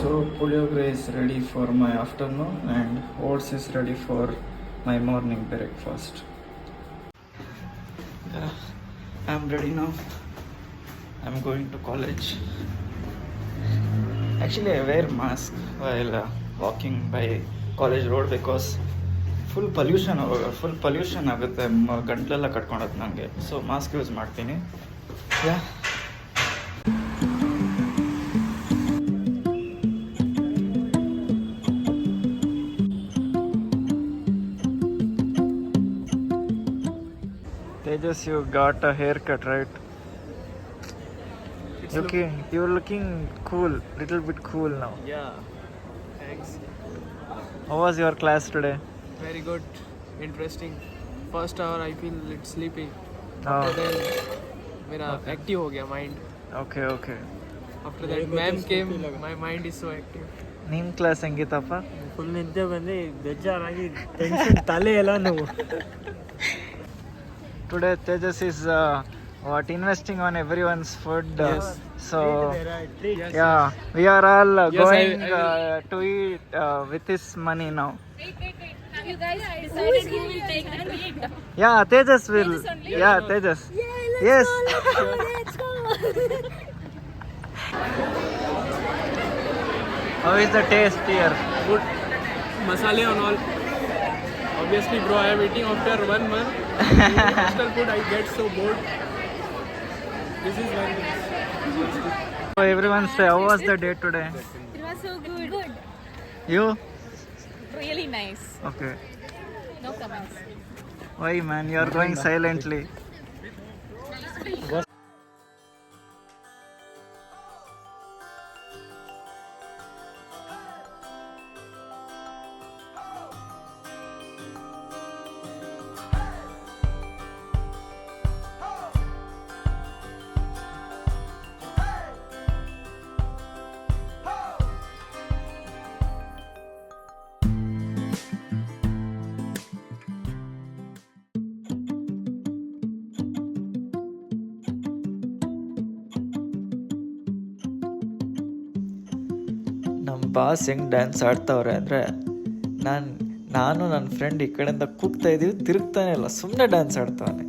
So puliyogre is ready for my afternoon and oats is ready for my morning breakfast. Yeah, I'm ready now. I'm going to college. Actually, I wear mask while walking by college road because full pollution ಆಗುತ್ತೆ, ಗಂಟ್ಲೆಲ್ಲ ಕಟ್ಕೊಳತ್ತೆ ನನಗೆ. So mask use ಮಾಡ್ತೀನಿ. ಯಾ Tejas, you got a haircut, right? You're looking cool, little bit cool now. Yeah, thanks. How was your class today? Very good, interesting. First hour I feel it's sleepy. Oh. After that, मेरा active हो गया mind. Okay. After that, ma'am came, my mind is so active. ನಿಮ್ಮ class ಹೆಂಗಿತ್ತಪ್ಪ? Full ನಿದ್ದೆ ಬಂದು ಬೇಜಾರಾಗಿ tension ತಲೆ ಎಲ್ಲ ನೋವು. Today Tejas is investing on everyone's food. Yes. So Yes, yeah, we are all Yes, going I will. to eat with his money now. Wait. Have you guys decided who will take the treat? Yeah, Tejas will. Tejas only? Yeah, Tejas. Yes. Let's go. How is the taste here? Good. Masale and all. Obviously, bro, I am eating after 1 month. Hostel food, I get so bored. This is very nice. So everyone say, how was the day today? It was so good. You? Really nice. Okay. No comments. Why man, you are going silently. ನಮ್ಮ boss ಹೆಂಗೆ dance ಆಡ್ತಾವ್ರೆ ಅಂದರೆ ನಾನು ನನ್ನ friend ಈ ಕಡೆಯಿಂದ ಕೂಗ್ತಾ ಇದ್ದೀವಿ, ತಿರುಗ್ತಾನೆ ಇಲ್ಲ, ಸುಮ್ಮನೆ ಡ್ಯಾನ್ಸ್ ಆಡ್ತಾನೆ.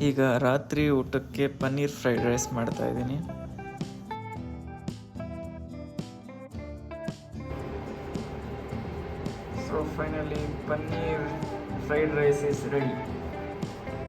ಈಗ ರಾತ್ರಿ ಊಟಕ್ಕೆ ಪನ್ನೀರ್ ಫ್ರೈಡ್ ರೈಸ್ ಮಾಡ್ತಾ ಇದ್ದೀನಿ. So finally paneer fried rice is ready.